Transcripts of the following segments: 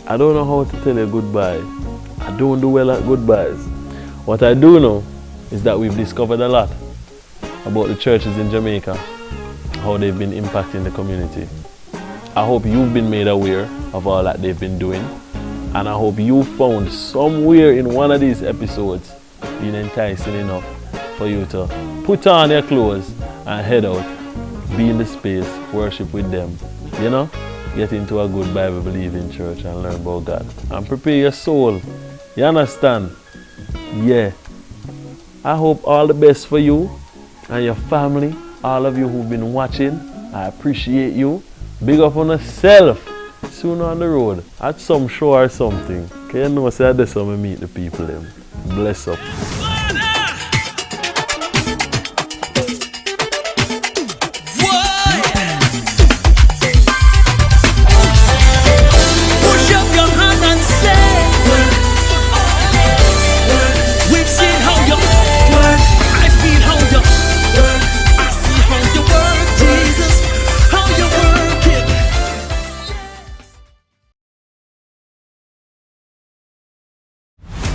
I don't know how to tell you goodbye. I don't do well at goodbyes. What I do know is that we've discovered a lot about the churches in Jamaica, how they've been impacting the community. I hope you've been made aware of all that they've been doing, and I hope you found somewhere in one of these episodes being enticing enough for you to put on your clothes and head out, be in the space, worship with them, you know, get into a good Bible believing church and learn about God, and prepare your soul. You understand? Yeah. I hope all the best for you and your family, all of you who've been watching. I appreciate you. Big up on yourself. Soon on the road, at some show or something. Can you know, say that's how I meet the people them. Bless up.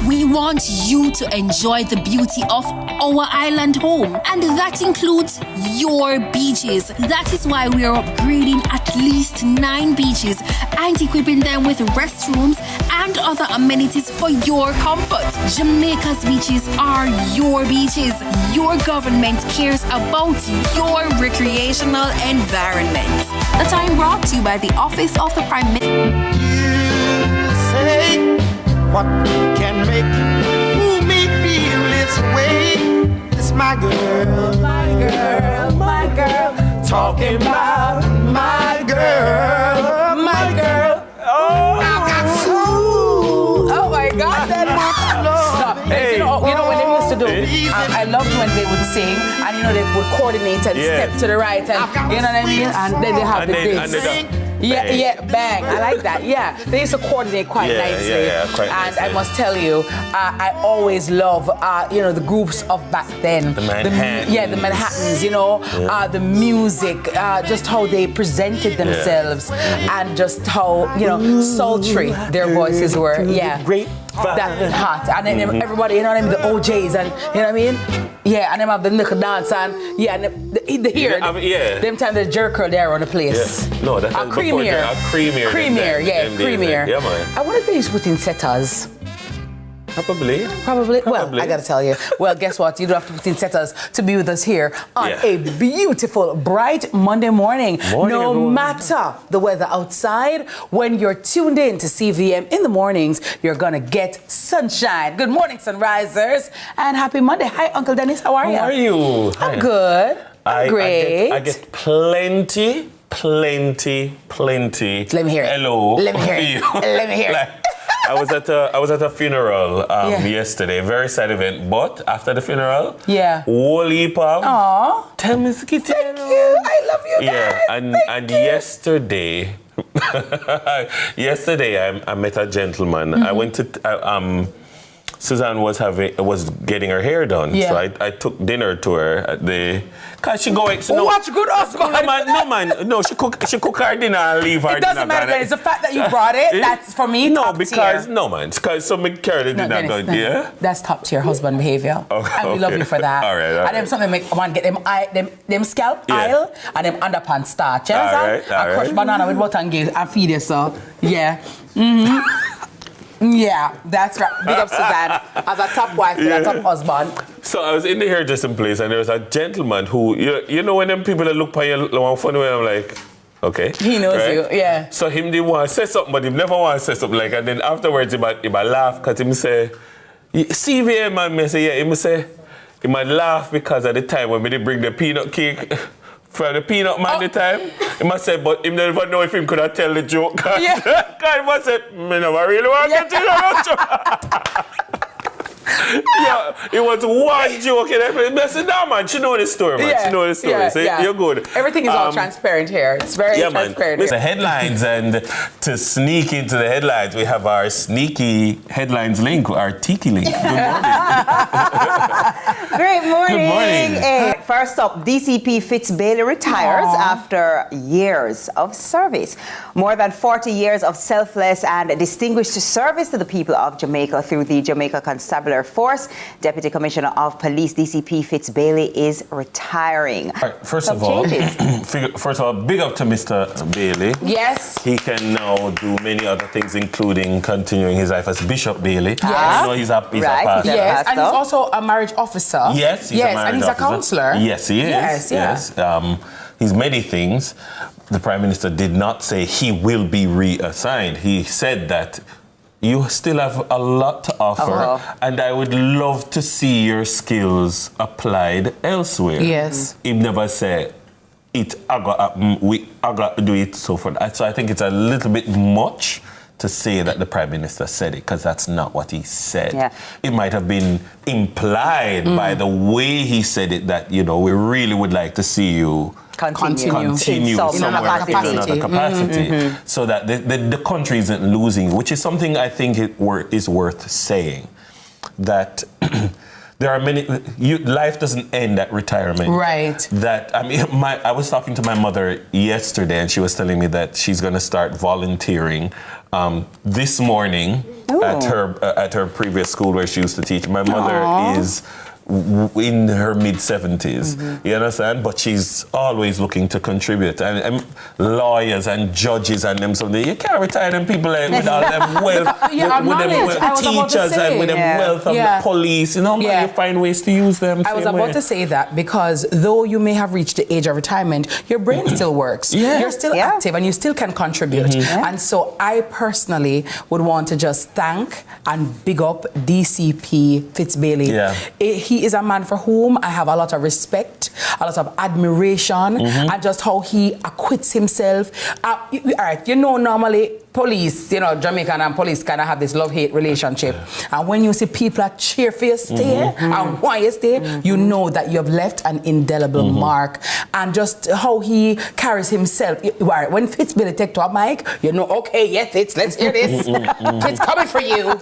We want you to enjoy the beauty of our island home, and that includes your beaches. That is why we are upgrading at least 9 beaches and equipping them with restrooms and other amenities for your comfort. Jamaica's beaches are your beaches. Your government cares about your recreational environment. The time brought to you by the Office of the Prime Minister. What can make me feel this way? It's my girl, my girl, my girl. Talking about my girl, my girl. Oh, oh my God, that stop. Hey. You know what they used to do? I loved when they would sing, and they would coordinate and step to the right, and you know what I mean? And then they have the bass. Yeah, bang. I like that. Yeah, they used to coordinate quite nicely. Quite and nicely. I must tell you, I always love, the groups of back then. The Manhattans. The Manhattans. The music, just how they presented themselves, and just how sultry their voices were. Yeah, great. That hot, and then everybody, the OJs, and you know what I mean. Yeah, and them have the little dance, and the hair. Them time the jerk curl there on the place. Yeah. No, that's creamier. Creamier. Yeah, man. I wonder if they used to put in setters. Probably. Well, I gotta tell you. Well, guess what? You don't have to put in setters to be with us here on a beautiful, bright Monday morning. No everyone. matter the weather outside, when you're tuned in to CVM in the mornings, you're gonna get sunshine. Good morning, sunrisers, and happy Monday. Hi, Uncle Dennis. How are you? How are you? I'm good. I'm great. I get plenty. Let me hear it. Hello. Let me hear it. Let me hear it. I was at a funeral yesterday, very sad event. But after the funeral, whole heap of Tami Miss Kitty. Thank you. I love you guys. And yesterday, I met a gentleman. I went to Suzanne was getting her hair done, so I took dinner to her at the. Cause she going. So watch good husband. No, she cook her dinner and leave her dinner. It doesn't matter. It's the fact that you brought it. That's for me. No, top because tier. Because so me carry the dinner. No. That's top tier husband behavior, and we love you for that. All right. And them something make one get them scalp aisle and them underpants starch. You understand? And crush banana with butter and feed you so. Yeah. Yeah, that's right. Big up Suzanne as a top wife and a top husband. So I was in the hairdressing place, and there was a gentleman who, you know when them people that look at you one funny way, I'm like, okay. He knows you, yeah. So him didn't want to say something, but he never want to say something like, and then afterwards he might laugh because him say, CVM man, me say, yeah, him say, he might laugh because at the time when we did bring the peanut cake for the peanut man the time, he must say, but him never know if him could have tell the joke. Cause he must say, me never really want to tell the joke. Yeah, it was one joke. And I said, no, man, she know the story, man. She know the story. So you're good. Everything is all transparent here. It's very transparent. The headlines, and to sneak into the headlines, we have our sneaky headlines link, our tiki link. Good morning. Great morning. Good morning. Hey, first up, DCP Fitz-Bailey retires after years of service. More than 40 years of selfless and distinguished service to the people of Jamaica through the Jamaica Constabulary Force. Deputy Commissioner of Police DCP Fitz-Bailey is retiring. All right, first of all, big up to Mr. Bailey. Yes. He can now do many other things, including continuing his life as Bishop Bailey. Yes. I know he's a pastor. Yes, and he's also a marriage officer. Yes, he's a marriage and he's officer. A counselor. Yes, he is. Yes. He's many things. The Prime Minister did not say he will be reassigned. He said that you still have a lot to offer, and I would love to see your skills applied elsewhere. Yes. He never said, I got to do it so far. So I think it's a little bit much to say that the Prime Minister said it, because that's not what he said. Yeah. It might have been implied by the way he said it that, we really would like to see you continue somewhere in another capacity, so that the country isn't losing, which is something I think is worth saying. That there are many. Life doesn't end at retirement. Right. That I was talking to my mother yesterday, and she was telling me that she's going to start volunteering this morning at her previous school where she used to teach. My mother is in her mid-70s, you understand? But she's always looking to contribute. And lawyers and judges and them something, you can't retire them people with all them wealth, with them teachers and with them wealth of the police, you find ways to use them. I was about to say that, because though you may have reached the age of retirement, your brain still works. You're still active and you still can contribute. And so I personally would want to just thank and big up DCP Fitz-Bailey. He is a man for whom I have a lot of respect, a lot of admiration, and just how he acquits himself. All right, normally police, Jamaican and police kind of have this love-hate relationship. And when you see people that cheer for your stay and why you stay, you know that you have left an indelible mark. And just how he carries himself. When Fitz-Bailey take to a mic, okay, yes, Fitz, let's hear this. Fitz coming for you.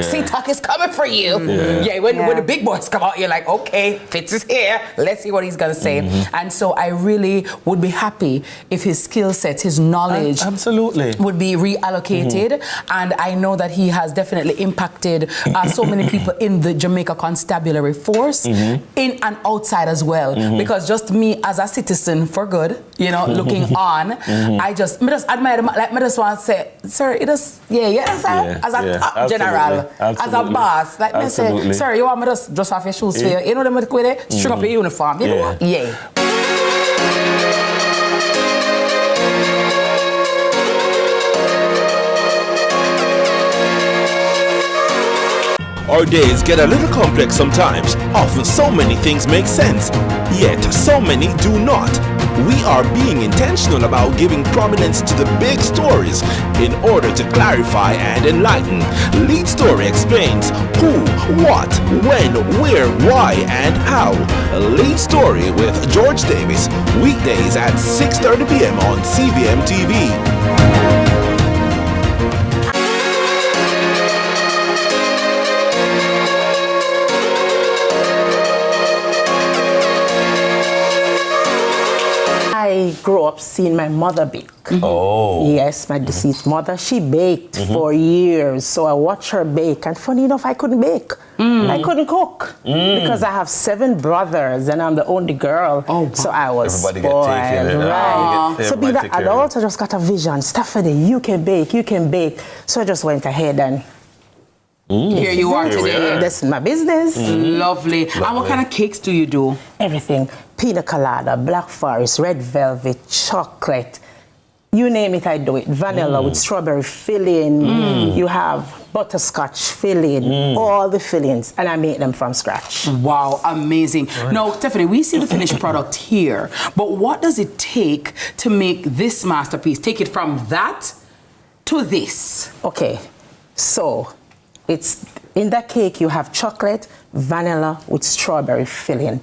C-Talk is coming for you. When the big boys come out, you're like, okay, Fitz is here. Let's see what he's going to say. And so I really would be happy if his skill sets, his knowledge would be reallocated. And I know that he has definitely impacted so many people in the Jamaica Constabulary Force, in and outside as well. Because just me as a citizen for good, looking on, I just admire him. Like, I just want to say, sir, it is, as a top general, as a boss, like me say, sir, you want me to just have your shoes for you? You know them with it? String up your uniform. You know what? Our days get a little complex sometimes. Often so many things make sense, yet so many do not. We are being intentional about giving prominence to the big stories in order to clarify and enlighten. Lead Story explains who, what, when, where, why, and how. Lead Story with George Davis, weekdays at 6:30 p.m. on CVM TV. I grew up seeing my mother bake. Yes, my deceased mother. She baked for years, so I watched her bake. And funny enough, I couldn't bake. I couldn't cook because I have 7 brothers and I'm the only girl. So I was Everybody spoiled. get taken. Right. So being Everybody an adult, I just got a vision. Stephanie, you can bake, you can bake. So I just went ahead and here you are today. That's my business. Lovely. And what kind of cakes do you do? Everything. Pina colada, black forest, red velvet, chocolate. You name it, I do it. Vanilla with strawberry filling. You have butterscotch filling, all the fillings, and I make them from scratch. Wow, amazing. Now, Stephanie, we see the finished product here, but what does it take to make this masterpiece? Take it from that to this. Okay, so it's in that cake you have chocolate, vanilla with strawberry filling.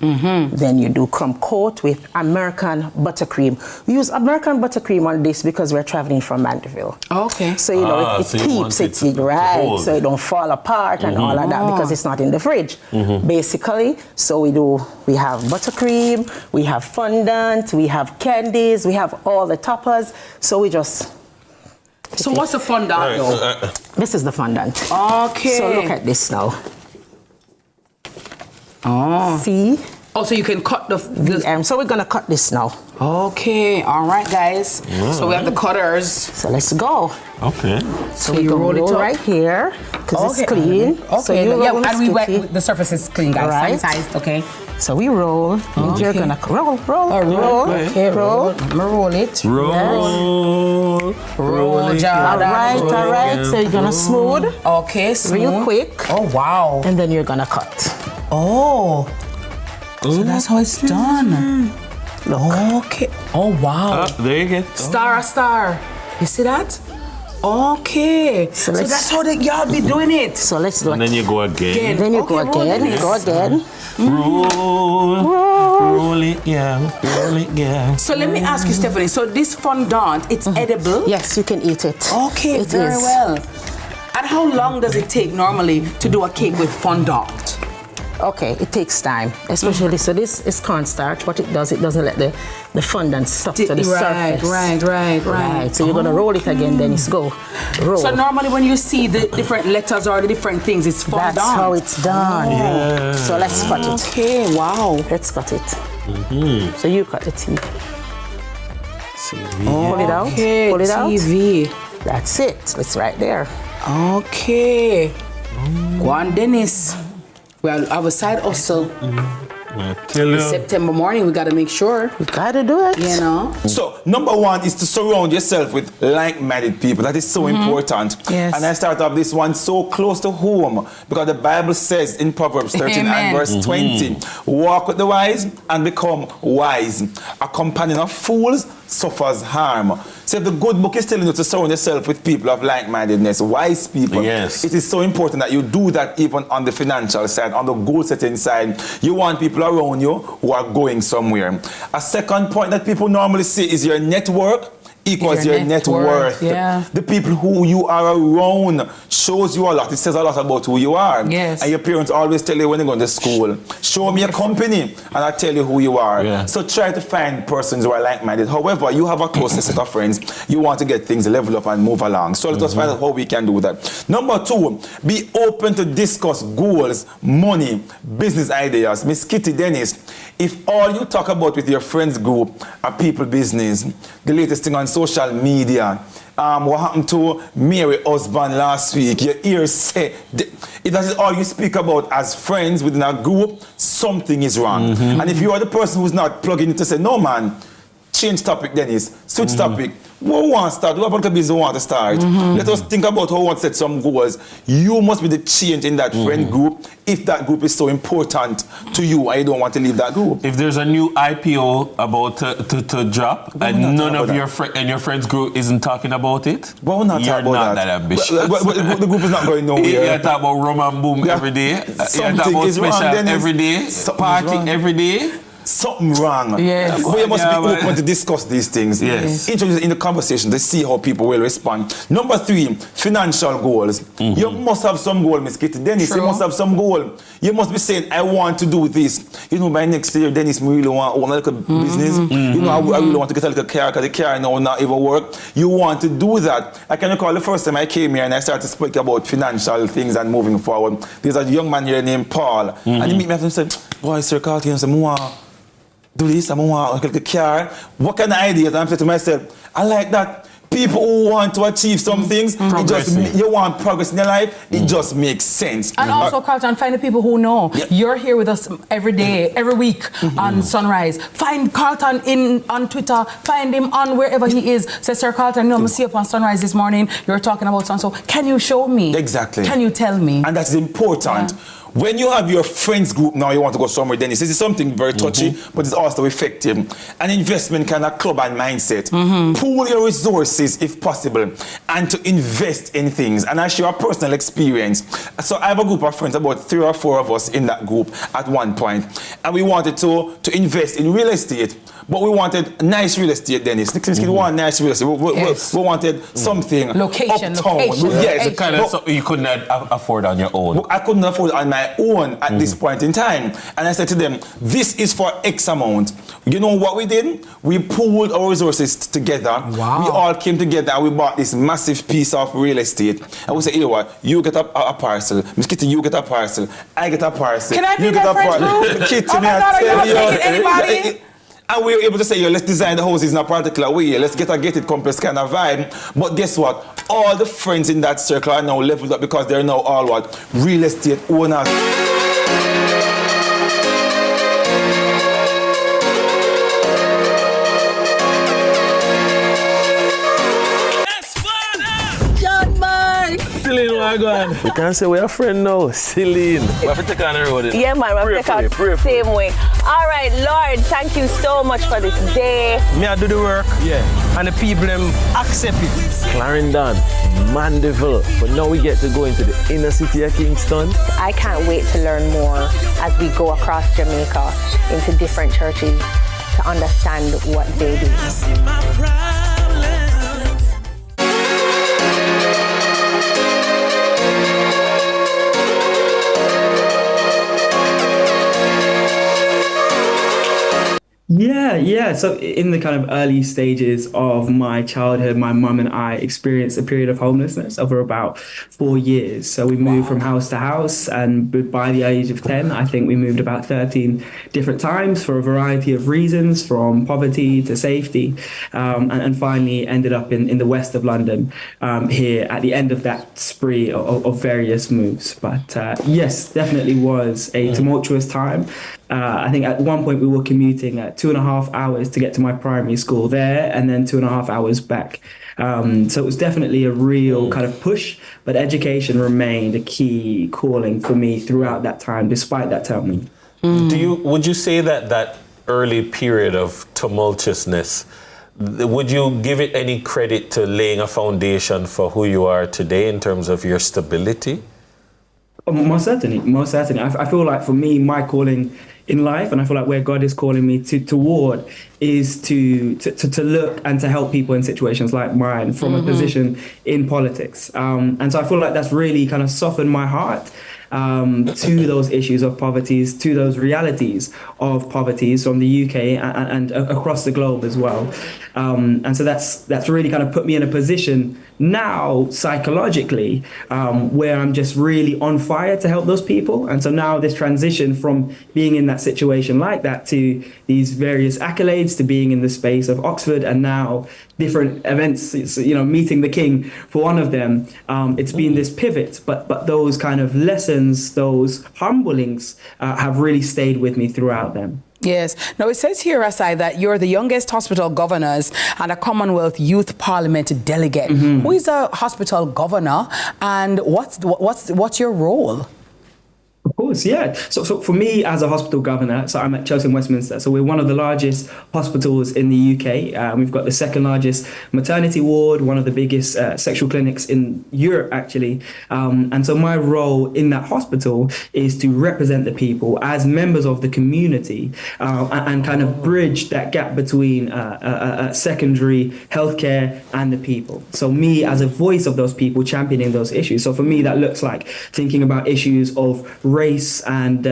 Then you do crumb coat with American buttercream. We use American buttercream on this because we're traveling from Mandeville. Okay. So you know it so you keeps want it right, so it don't fall apart and all of that because it's not in the fridge. Basically, so we have buttercream, we have fondant, we have candies, we have all the toppers. So we just. So what's the fondant though? This is the fondant. Okay. So look at this now. Oh. See? Oh, so you can cut the so we're gonna cut this now. Okay, all right, guys. So we have the cutters. So let's go. Okay. So you roll it up right here because it's clean. Okay. So you roll, and we wet the surface is clean, guys. Right. Sanitized. Okay. So we roll. And you're gonna roll. Okay, roll. I'm gonna roll it. Roll. Roll, All right. So you're gonna smooth. Okay, smooth. Real quick. Oh wow. And then you're gonna cut. Oh. So that's how it's done. Okay. Oh wow. There you go. Star. You see that? Okay. So that's how y'all be doing it. So let's And then you go again. Then you go again. Go again. Roll it, yeah. Roll it, yeah. So let me ask you, Stephanie. So this fondant, it's edible? Yes, you can eat it. Okay, It very is. well. And how long does it take normally to do a cake with fondant? Okay, it takes time, especially so this is cornstarch. What it doesn't let the fondant stuck to the surface. Right. So you're gonna roll it again, then it's go roll. So normally when you see the different letters or the different things, it's fondant. That's how it's done. Yeah. So let's cut it. Okay, wow. Let's cut it. So you cut the T. Pull it out. Okay, Pull it out. TV. That's it. It's right there. Okay. Go on, Dennis. Well, our side also. September morning, we gotta make sure. We gotta do it. You know. So, number one is to surround yourself with like-minded people. That is so important. Yes. And I start off this one so close to home because the Bible says in Proverbs 13 and verse 20, walk with the wise and become wise. A companion of fools suffers harm. So if the good book is telling you to surround yourself with people of like-mindedness, wise people, yes, it is so important that you do that even on the financial side, on the goal-setting side. You want people around you who are going somewhere. A second point that people normally say is your network equals your net worth. Yeah. The people who you are around shows you a lot. It says a lot about who you are. Yes. And your parents always tell you when you go to school, show me a company and I'll tell you who you are. Yeah. So try to find persons who are like-minded. However, you have a close set of friends. You want to get things level up and move along. So let us find out how we can do that. Number two, be open to discuss goals, money, business ideas. Miss Kitty Dennis, if all you talk about with your friends group are people business, the latest thing on social media, what happened to Mary's husband last week, your ears say, if that is all you speak about as friends within a group, something is wrong. And if you are the person who's not plugging it to say, no man, change topic, Dennis, switch topic. Who wants to start? What about the business want to start? Let us think about how we want to set some goals. You must be the change in that friend group if that group is so important to you and you don't want to leave that group. If there's a new IPO about to drop and none of your friends group isn't talking about it, but we're not you're talking about not that ambitious. The group is not going nowhere. You're talking about rum and boom every day. You're talking about special every day, party every day. Something wrong. Yes. But you must be open to discuss these things. Yes. Introduce it in the conversation to see how people will respond. Number three, financial goals. You must have some goal, Miss Kitty. Dennis, you must have some goal. You must be saying, I want to do this. You know, by next year, Dennis, we really want to own a little business. You know, I really want to get a little car because the car now not even work. You want to do that. I can recall the first time I came here and I started to speak about financial things and moving forward. There's a young man here named Paul. And he meet me after and said, boy, Sir Carlton, I said, do this, I want to get a car. What kind of ideas? I'm saying to myself, I like that. People who want to achieve some things, you want progress in your life, it just makes sense. And also, Carlton, find the people who know. You're here with us every day, every week on Sunrise. Find Carlton on Twitter, find him on wherever he is. Say, Sir Carlton, I'm see up on Sunrise this morning. You're talking about so-and-so. Can you show me? Exactly. Can you tell me? And that's important. when you have your friends group now, you want to go somewhere, Dennis, this is something very touchy, but it's also effective. An investment kind of club and mindset. Pool your resources if possible, and to invest in things. And I share a personal experience. So I have a group of friends, about 3 or 4 of us in that group at one point, and we wanted to invest in real estate. But we wanted nice real estate, Dennis. We want nice real estate. We wanted something location. Yes, kind of something you couldn't afford on your own. I couldn't afford it on my own at this point in time. And I said to them, this is for X amount. You know what we did? We pooled our resources together. Wow. We all came together and we bought this massive piece of real estate. And we said, you know what? You get a parcel. Miss Kitty, you get a parcel. I get a parcel. Can I be you get that a friends group? Kitty, Oh my God, are you not taking anybody? And we were able to say, let's design the houses in a particular way. Let's get a gated complex kind of vibe. But guess what? All the friends in that circle are now leveled up because they're now all what? Real estate owners. Celine, where you going? You can't say we're a friend now. Celine. We have to take on the road. Yeah, man, we have to take out the same way. All right, Lord, thank you so much for this day. Me, I do the work. Yeah. And the people, them accept it. Clarendon, Mandeville. But now we get to go into the inner city of Kingston. I can't wait to learn more as we go across Jamaica into different churches to understand what they do. Yeah. So in the kind of early stages of my childhood, my mum and I experienced a period of homelessness over about 4 years. So we moved from house to house, and by the age of 10, I think we moved about 13 different times for a variety of reasons, from poverty to safety, and finally ended up in the west of London here at the end of that spree of various moves. But yes, definitely was a tumultuous time. I think at one point we were commuting at 2.5 hours to get to my primary school there, and then 2.5 hours back. So it was definitely a real kind of push, but education remained a key calling for me throughout that time, despite that turmoil. Would you say that early period of tumultuousness, would you give it any credit to laying a foundation for who you are today in terms of your stability? Most certainly. I feel like for me, my calling in life, and I feel like where God is calling me toward, is to look and to help people in situations like mine from a position in politics. And so I feel like that's really kind of softened my heart to those issues of poverty, to those realities of poverty from the UK and across the globe as well. And so that's really kind of put me in a position now psychologically where I'm just really on fire to help those people. And so now this transition from being in that situation like that to these various accolades, to being in the space of Oxford, and now different events, meeting the King for one of them. It's been this pivot, but those kind of lessons, those humblings have really stayed with me throughout them. Yes. Now, it says here, Asai, that you're the youngest hospital governors and a Commonwealth Youth Parliament delegate. Who is a hospital governor, and what's your role? Of course, yeah. So for me as a hospital governor, so I'm at Chelsea and Westminster. So we're one of the largest hospitals in the UK. We've got the second largest maternity ward, one of the biggest sexual clinics in Europe, actually. And so my role in that hospital is to represent the people as members of the community and kind of bridge that gap between secondary healthcare and the people. So me as a voice of those people championing those issues. So for me, that looks like thinking about issues of race and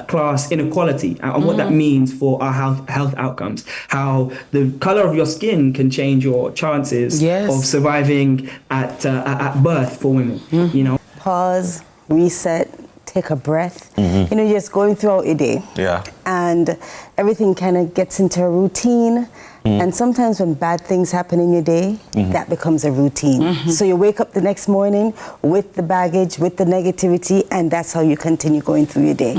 class inequality and what that means for our health outcomes, how the color of your skin can change your chances of surviving at birth for women. Pause, reset, take a breath. You're just going throughout your day. Yeah. And everything kind of gets into a routine. And sometimes when bad things happen in your day, that becomes a routine. So you wake up the next morning with the baggage, with the negativity, and that's how you continue going through your day.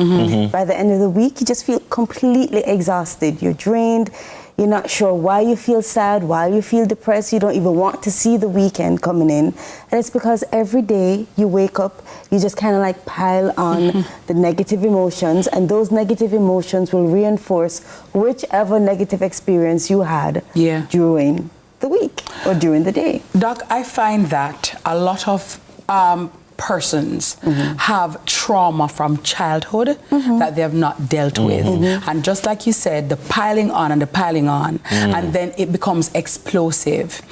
By the end of the week, you just feel completely exhausted. You're drained. You're not sure why you feel sad, why you feel depressed. You don't even want to see the weekend coming in. And it's because every day you wake up, you just kind of like pile on the negative emotions, and those negative emotions will reinforce whichever negative experience you had during the week or during the day. Doc, I find that a lot of persons have trauma from childhood that they have not dealt with. And just like you said, the piling on and the piling on, and then it becomes explosive.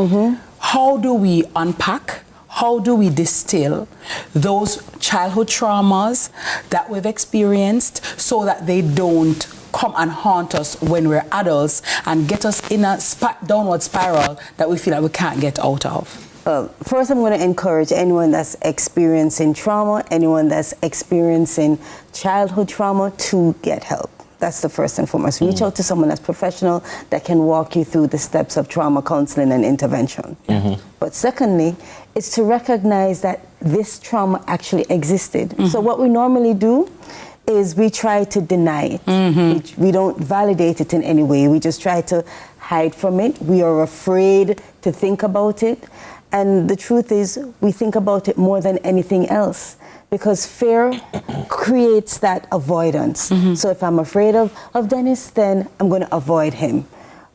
How do we unpack? How do we distill those childhood traumas that we've experienced so that they don't come and haunt us when we're adults and get us in a downward spiral that we feel like we can't get out of? Well, first I'm going to encourage anyone that's experiencing trauma, anyone that's experiencing childhood trauma, to get help. That's the first and foremost. Reach out to someone that's professional that can walk you through the steps of trauma counseling and intervention. But secondly, it's to recognize that this trauma actually existed. So what we normally do is we try to deny it. We don't validate it in any way. We just try to hide from it. We are afraid to think about it. And the truth is, we think about it more than anything else, because fear creates that avoidance. So if I'm afraid of Dennis, then I'm going to avoid him.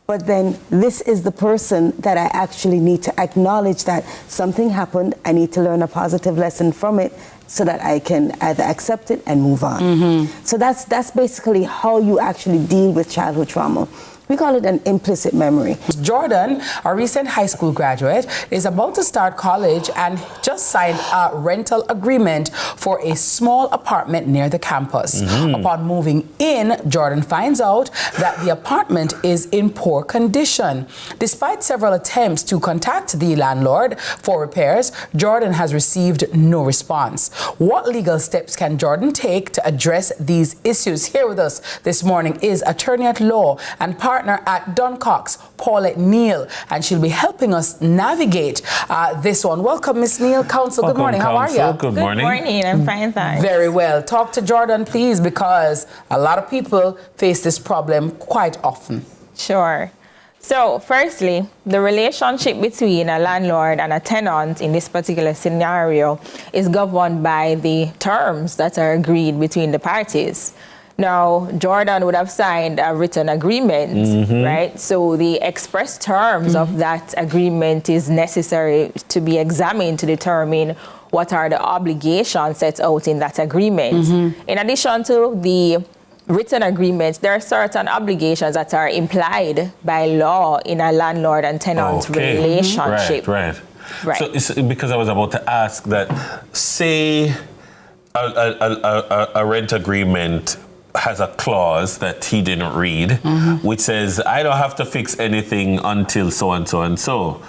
But then this is the person that I actually need to acknowledge that something happened. I need to learn a positive lesson from it so that I can either accept it and move on. So that's basically how you actually deal with childhood trauma. We call it an implicit memory. Jordan, a recent high school graduate, is about to start college and just signed a rental agreement for a small apartment near the campus. Upon moving in, Jordan finds out that the apartment is in poor condition. Despite several attempts to contact the landlord for repairs, Jordan has received no response. What legal steps can Jordan take to address these issues? Here with us this morning is attorney at law and partner at Duncox, Paulette Neal, and she'll be helping us navigate this one. Welcome, Miss Neal. Counsel, good morning. How are you? Good morning. I'm fine, thanks. Very well. Talk to Jordan, please, because a lot of people face this problem quite often. Sure. So, firstly, the relationship between a landlord and a tenant in this particular scenario is governed by the terms that are agreed between the parties. Now, Jordan would have signed a written agreement, right? So the express terms of that agreement is necessary to be examined to determine what are the obligations set out in that agreement. In addition to the written agreements, there are certain obligations that are implied by law in a landlord and tenant relationship. Right. So it's because I was about to ask that, say a rent agreement has a clause that he didn't read, which says, I don't have to fix anything until so and so and so.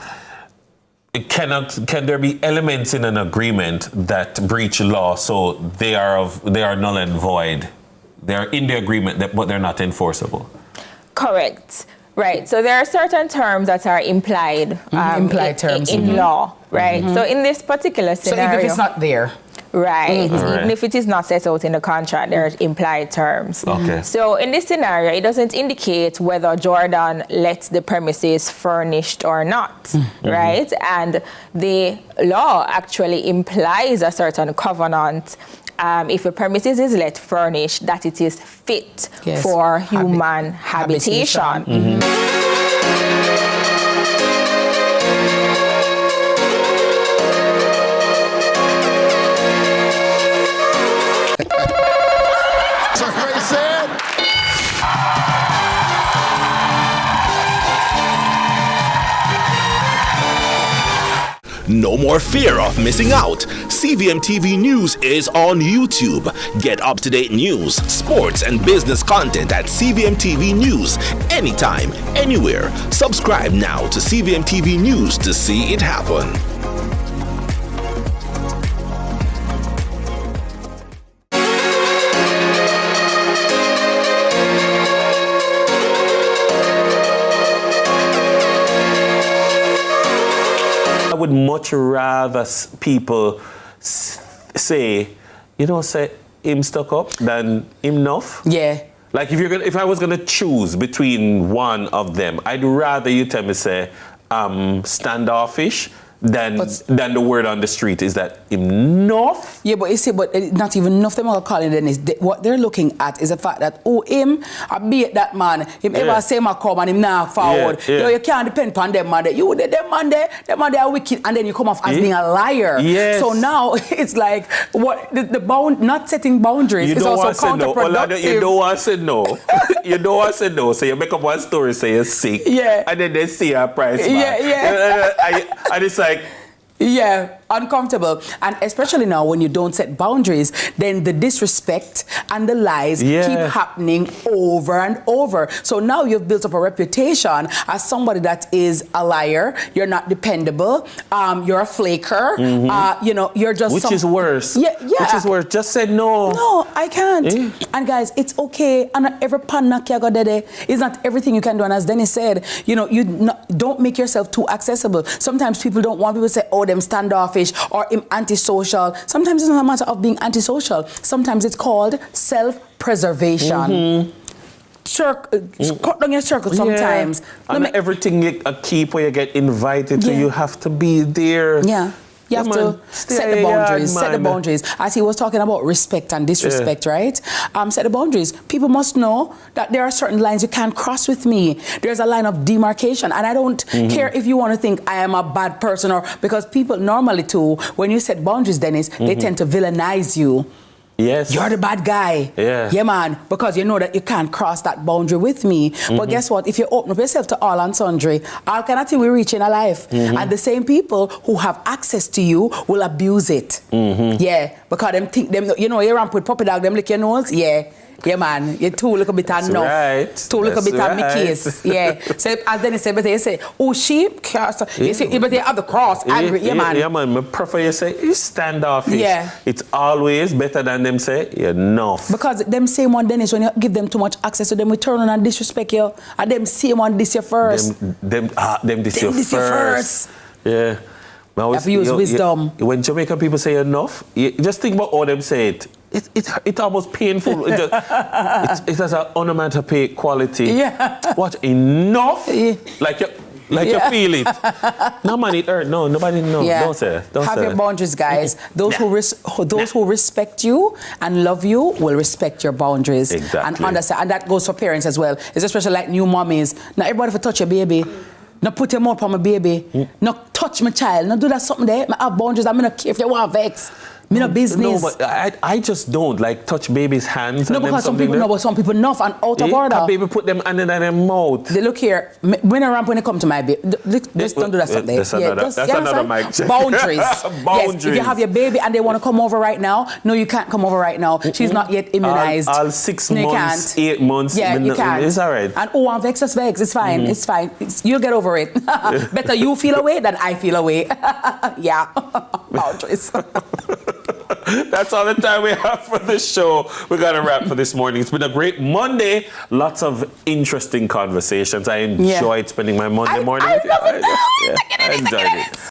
Can there be elements in an agreement that breach law, so they are null and void? They are in the agreement, but they're not enforceable? Correct. Right. So there are certain terms that are implied, terms in law, right? So in this particular scenario, so if it's not there. Right. Even if it is not set out in the contract, there are implied terms. So in this scenario, it doesn't indicate whether Jordan lets the premises furnished or not, right? And the law actually implies a certain covenant if a premises is let furnished, that it is fit for human habitation. No more fear of missing out. CVM TV News is on YouTube. Get up-to-date news, sports, and business content at CVM TV News anytime, anywhere. Subscribe now to CVM TV News to see it happen. I would much rather people say, say him stuck up than him enough. Yeah. Like if I was gonna choose between one of them, I'd rather you tell me say standoffish than the word on the street. Is that enough? Yeah, but you see, but not even enough them are calling Dennis. What they're looking at is the fact that, I beat that man. Him ever say my come and him now forward. Yo, you can't depend on them man. Them man they are wicked, and then you come off as being a liar. Yes. So now it's like what not setting boundaries is also counterproductive. You don't want to say no. You don't want to say no. So you make up one story, say you're sick. Yeah. And then they see a price. And it's like, yeah, uncomfortable. And especially now when you don't set boundaries, then the disrespect and the lies keep happening over and over. So now you've built up a reputation as somebody that is a liar. You're not dependable. You're a flaker. You're just Which is worse. Yeah. Which is worse. Just say no. No, I can't. And guys, it's okay. And not every pan it's not everything you can do. And as Dennis said, don't make yourself too accessible. Sometimes people don't want people to say, them standoffish or antisocial. Sometimes it's not a matter of being antisocial. Sometimes it's called self-preservation. Cut down your circle sometimes. And everything you keep where you get invited to, you have to be there. Yeah. You have to set the boundaries. Set the boundaries. As he was talking about respect and disrespect, right? Set the boundaries. People must know that there are certain lines you can't cross with me. There's a line of demarcation, and I don't care if you want to think I am a bad person, or because people normally too, when you set boundaries, Dennis, they tend to villainize you. Yes. You're the bad guy. Yeah, man. Because you know that you can't cross that boundary with me. But guess what? If you open up yourself to all and sundry, all kind of thing we reach in our life. And the same people who have access to you will abuse it. Yeah. Because them think them, you ramp with puppy dog, them lick your nose. Yeah, man. You're too little bit enough. Right. Too little bit of my case. Yeah. So as Dennis said, but they say, sheep. You see, but they have the cross. Angry. Yeah, man. Yeah, man. I prefer you say, you standoffish. Yeah. It's always better than them say, you're enough. Because them same one, Dennis, when you give them too much access to them, we turn on and disrespect you. And them same one, this you first. Them this you first. Yeah. Have to use wisdom. When Jamaican people say enough, you just think about all them say it. It's almost painful. It has an onomatopoeia quality. Yeah. What, enough? Yeah. Like you feel it. No man, it hurt. No, nobody know. Yeah. Don't say it. Have your boundaries, guys. Those who respect you and love you will respect your boundaries. Exactly. And understand. And that goes for parents as well. It's especially like new mommies. Now everybody for touch your baby. No put your mouth on my baby. No touch my child. No do that something there. I have boundaries. I'm not care if you want vex. Me no business. No, but I just don't like touch baby's hands. No, because some people know, but some people enough and out of order. Can baby put them under their mouth? They look here. When I ramp when they come to my baby, just don't do that something. That's another mic. Boundaries. Boundaries. Yes, if you have your baby and they want to come over right now, no, you can't come over right now. She's not yet immunized. All 6 months, 8 months. Yeah, you can't. It's all right. And I'm vex, just vex. It's fine. It's fine. You'll get over it. Better you feel away than I feel away. Yeah. Boundaries. That's all the time we have for this show. We got to wrap for this morning. It's been a great Monday. Lots of interesting conversations. I enjoyed spending my Monday morning with you. I enjoyed it.